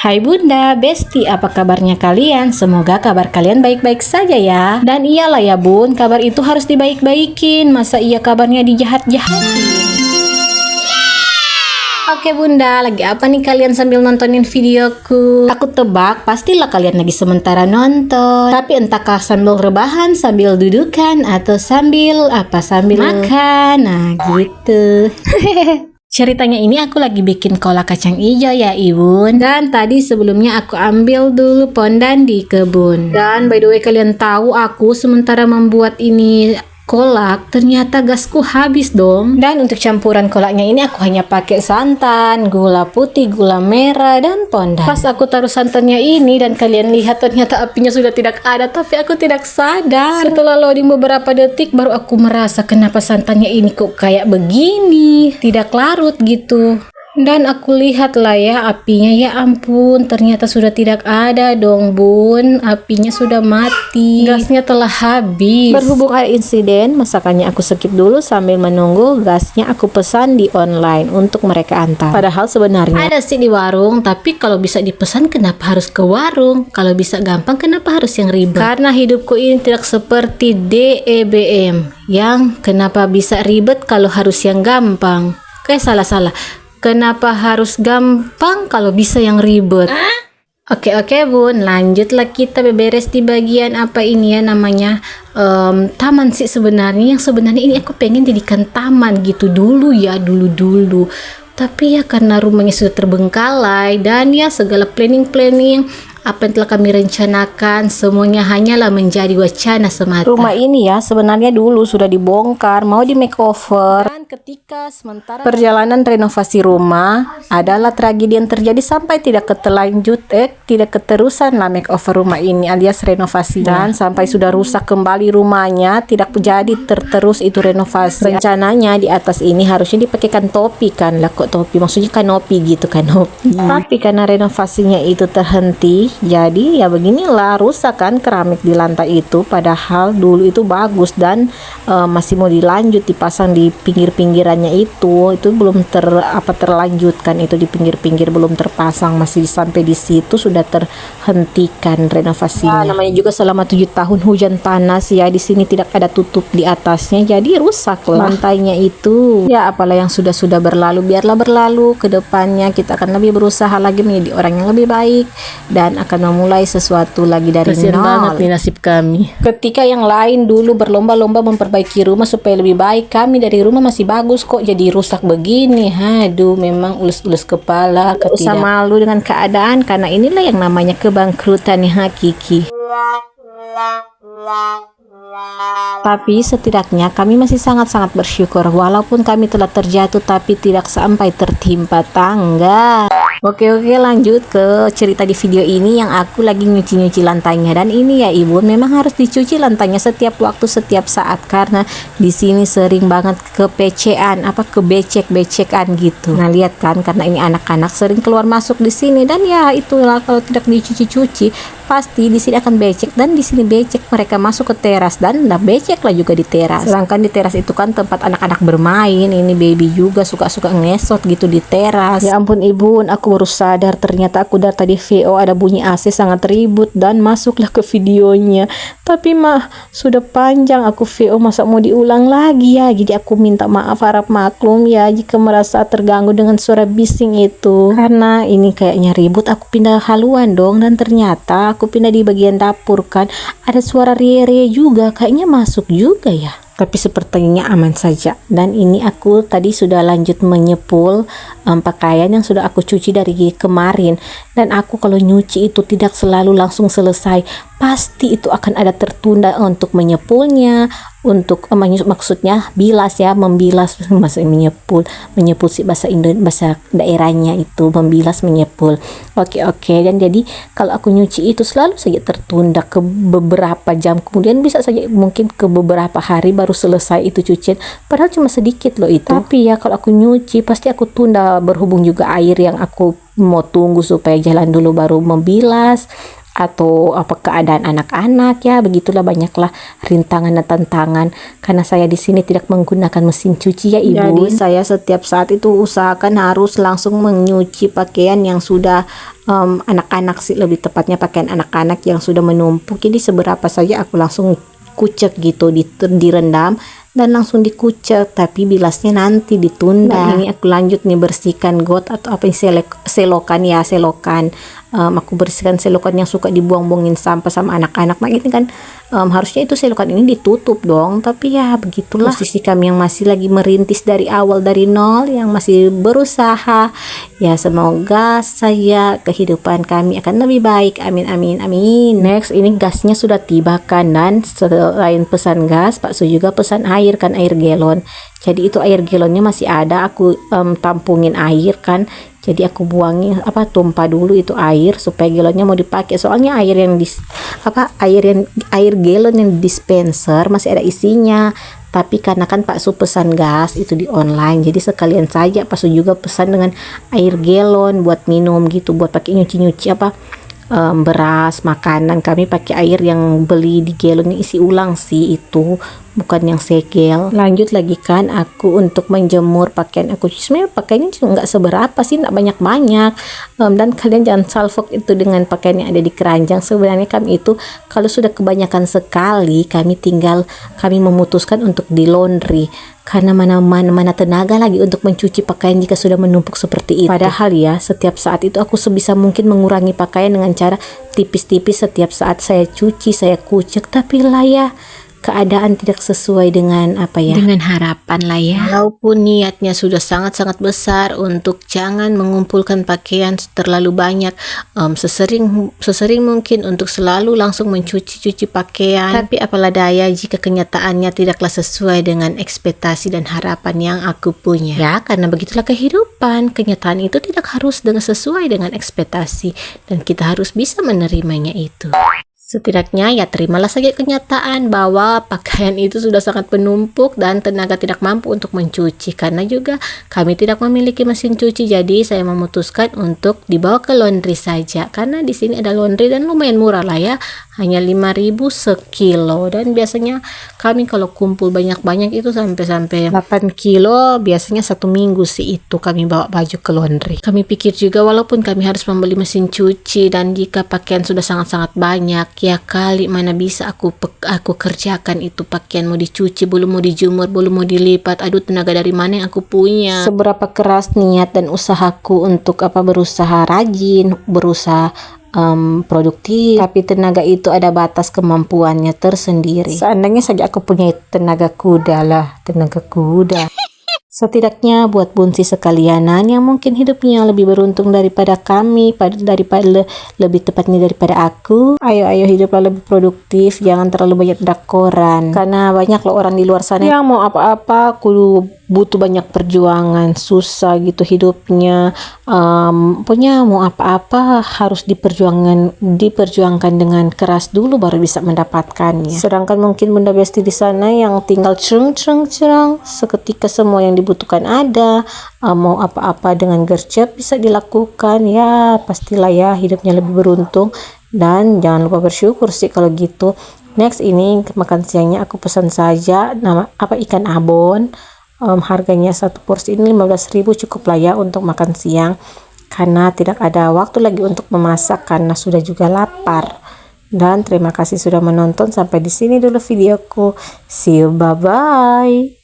Hai Bunda, Besti, apa kabarnya kalian? Semoga kabar kalian baik-baik saja ya. Dan iyalah ya Bun, kabar itu harus dibaik-baikin. Masa iya kabarnya dijahat-jahatin? Oke Bunda, lagi apa nih kalian sambil nontonin videoku? Aku tebak pastilah kalian lagi sementara nonton. Tapi entahkah sambil rebahan, sambil dudukan, atau sambil makan. Nah gitu. Ceritanya ini aku lagi bikin kolak kacang hijau ya Ibu. Dan tadi sebelumnya aku ambil dulu pondan di kebun. Dan by the way kalian tahu aku sementara membuat ini kolak, ternyata gasku habis dong. Dan untuk campuran kolaknya ini aku hanya pakai santan, gula putih, gula merah, dan pondan. Pas aku taruh santannya ini dan kalian lihat ternyata apinya sudah tidak ada, tapi aku tidak sadar. Setelah loading beberapa detik baru aku merasa kenapa santannya ini kok kayak begini, tidak larut gitu. Dan aku lihat lah ya apinya, ya ampun ternyata sudah tidak ada dong Bun, apinya sudah mati, gasnya telah habis. Berhubung ada insiden, masakannya aku skip dulu sambil menunggu gasnya aku pesan di online untuk mereka antar. Padahal sebenarnya ada sih di warung, tapi kalau bisa dipesan kenapa harus ke warung? Kalau bisa gampang kenapa harus yang ribet? Karena hidupku ini tidak seperti DEBM yang kenapa bisa ribet kalau harus yang gampang. Salah. Kenapa harus gampang kalau bisa yang ribet? Oke Bun, lanjutlah kita beberes di bagian apa ini ya namanya taman sih sebenarnya. Yang sebenarnya ini aku pengen jadikan taman gitu dulu ya, dulu. Tapi ya karena rumahnya sudah terbengkalai dan ya segala planning apa yang telah kami rencanakan semuanya hanyalah menjadi wacana semata. Rumah ini ya sebenarnya dulu sudah dibongkar, mau di makeover. Dan ketika sementara perjalanan renovasi rumah adalah tragedi yang terjadi sampai tidak keterusan lah makeover rumah ini alias renovasi. Dan sampai sudah rusak kembali rumahnya, tidak jadi terterus itu renovasi. Rencananya di atas ini harusnya dipakaikan topi kan, lah kok topi maksudnya kanopi gitu, kanopi. Tapi karena renovasinya itu terhenti, jadi ya beginilah rusak kan keramik di lantai itu, padahal dulu itu bagus dan masih mau dilanjut dipasang di pinggir-pinggirannya itu belum terlanjutkan, itu di pinggir-pinggir belum terpasang, masih sampai di situ sudah terhentikan renovasinya. Namanya juga selama 7 tahun hujan panas ya, di sini tidak ada tutup di atasnya, jadi rusak lah lantainya itu. Ya apalah yang sudah berlalu biarlah berlalu, ke depannya kita akan lebih berusaha lagi menjadi orang yang lebih baik dan akan memulai sesuatu lagi dari nol. Kasian banget nih nasib kami. Ketika yang lain dulu berlomba-lomba memperbaiki rumah supaya lebih baik, kami dari rumah masih bagus kok jadi rusak begini. Aduh, memang ulus-ulus kepala. Usah malu dengan keadaan, karena inilah yang namanya kebangkrutan yang hakiki. Tapi setidaknya kami masih sangat-sangat bersyukur walaupun kami telah terjatuh tapi tidak sampai tertimpa tangga. Oke, lanjut ke cerita di video ini yang aku lagi nyuci lantainya. Dan ini ya Ibu, memang harus dicuci lantainya setiap waktu, setiap saat, karena di sini sering banget kebecekan gitu. Nah lihat kan, karena ini anak-anak sering keluar masuk di sini dan ya itulah kalau tidak dicuci pasti di sini akan becek, dan di sini becek mereka masuk ke teras dan becek lah juga di teras. Sedangkan di teras itu kan tempat anak-anak bermain, ini baby juga suka ngesot gitu di teras. Ya ampun Ibu, aku baru sadar ternyata aku dari tadi VO ada bunyi AC sangat ribut dan masuklah ke videonya. Tapi mah sudah panjang aku VO, masa mau diulang lagi ya. Jadi aku minta maaf, harap maklum ya jika merasa terganggu dengan suara bising itu. Karena ini kayaknya ribut, aku pindah haluan dong, dan ternyata aku pindah di bagian dapur kan. Ada suara rie juga, kayaknya masuk juga ya. Tapi sepertinya aman saja. Dan ini aku tadi sudah lanjut menyepul pakaian yang sudah aku cuci dari kemarin. Dan aku kalau nyuci itu tidak selalu langsung selesai, pasti itu akan ada tertunda untuk menyepulnya, untuk maksudnya bilas ya, membilas, menyepul sih bahasa daerahnya itu membilas, menyepul. Oke, dan jadi kalau aku nyuci itu selalu saja tertunda ke beberapa jam, kemudian bisa saja mungkin ke beberapa hari baru selesai itu cucian, padahal cuma sedikit loh itu. Tapi ya kalau aku nyuci pasti aku tunda, berhubung juga air yang aku mau tunggu supaya jalan dulu baru membilas, atau apa keadaan anak-anak, ya begitulah, banyaklah rintangan dan tantangan karena saya di sini tidak menggunakan mesin cuci ya Ibu. Jadi saya setiap saat itu usahakan harus langsung menyuci pakaian yang sudah anak-anak sih, lebih tepatnya pakaian anak-anak yang sudah menumpuk. Jadi seberapa saja aku langsung kucek gitu, direndam dan langsung dikucek, tapi bilasnya nanti ditunda. Nah, ini aku lanjut nih bersihkan got atau apa yang selokan ya, selokan. Aku bersihkan selokan yang suka dibuang-buangin sampah sama anak-anak. Nah ini kan harusnya itu selokan ini ditutup dong, tapi ya begitulah posisi kami yang masih lagi merintis dari awal, dari nol, yang masih berusaha. Ya semoga saya kehidupan kami akan lebih baik, amin amin amin. Next, ini gasnya sudah tiba kan, dan selain pesan gas, Pak Su juga pesan air kan, air galon. Jadi itu air galonnya masih ada, aku tampungin air kan. Jadi aku buangi tumpah dulu itu air supaya galonnya mau dipakai. Soalnya air yang air galon yang dispenser masih ada isinya. Tapi karena kan Pak Su pesan gas itu di online, jadi sekalian saja Pak Su juga pesan dengan air galon buat minum gitu, buat pakai nyuci-nyuci beras, makanan. Kami pakai air yang beli di galon yang isi ulang sih, itu bukan yang segel. Lanjut lagi kan aku untuk menjemur pakaian aku. Sebenarnya pakaiannya juga nggak seberapa sih, nggak banyak-banyak. Dan kalian jangan salfok itu dengan pakaian yang ada di keranjang. Sebenarnya kami itu kalau sudah kebanyakan sekali, kami memutuskan untuk di laundry. Karena mana tenaga lagi untuk mencuci pakaian jika sudah menumpuk seperti itu. Padahal ya, setiap saat itu aku sebisa mungkin mengurangi pakaian dengan cara tipis-tipis setiap saat saya cuci, saya kucek. Tapi lah ya, keadaan tidak sesuai dengan dengan harapan lah ya. Walaupun niatnya sudah sangat-sangat besar untuk jangan mengumpulkan pakaian terlalu banyak, sesering mungkin untuk selalu langsung mencuci pakaian, tapi apalah daya jika kenyataannya tidaklah sesuai dengan ekspektasi dan harapan yang aku punya. Ya, karena begitulah kehidupan. Kenyataan itu tidak harus sesuai dengan ekspektasi, dan kita harus bisa menerimanya itu. Setidaknya ya terimalah saja kenyataan bahwa pakaian itu sudah sangat penumpuk dan tenaga tidak mampu untuk mencuci. Karena juga kami tidak memiliki mesin cuci, jadi saya memutuskan untuk dibawa ke laundry saja. Karena di sini ada laundry dan lumayan murah lah ya, hanya 5.000 sekilo. Dan biasanya kami kalau kumpul banyak-banyak itu sampai 8 kilo, biasanya 1 minggu sih itu kami bawa baju ke laundry. Kami pikir juga walaupun kami harus membeli mesin cuci dan jika pakaian sudah sangat-sangat banyak, ya kali mana bisa aku kerjakan itu pakaian, mau dicuci, belum mau dijemur, belum mau dilipat. Aduh, tenaga dari mana yang aku punya. Seberapa keras niat dan usahaku untuk berusaha rajin, berusaha produktif, tapi tenaga itu ada batas kemampuannya tersendiri. Seandainya saja aku punya tenaga kuda lah, tenaga kuda. Setidaknya buat bunsi sekalianan yang mungkin hidupnya lebih beruntung daripada kami, lebih tepatnya daripada aku, ayo hiduplah lebih produktif, jangan terlalu banyak dakoran. Karena banyak loh orang di luar sana yang mau apa-apa kudu butuh banyak perjuangan, susah gitu hidupnya. Punya mau apa-apa harus diperjuangkan dengan keras dulu baru bisa mendapatkannya. Sedangkan mungkin Bunda Besti di sana yang tinggal cereng seketika semua yang dibutuhkan ada, mau apa-apa dengan gercep bisa dilakukan. Ya pastilah ya hidupnya lebih beruntung, dan jangan lupa bersyukur sih kalau gitu. Next, ini makan siangnya aku pesan saja ikan abon. Harganya satu porsi ini 15.000, cukup lah ya untuk makan siang karena tidak ada waktu lagi untuk memasak karena sudah juga lapar. Dan terima kasih sudah menonton, sampai di sini dulu videoku. See you, bye bye.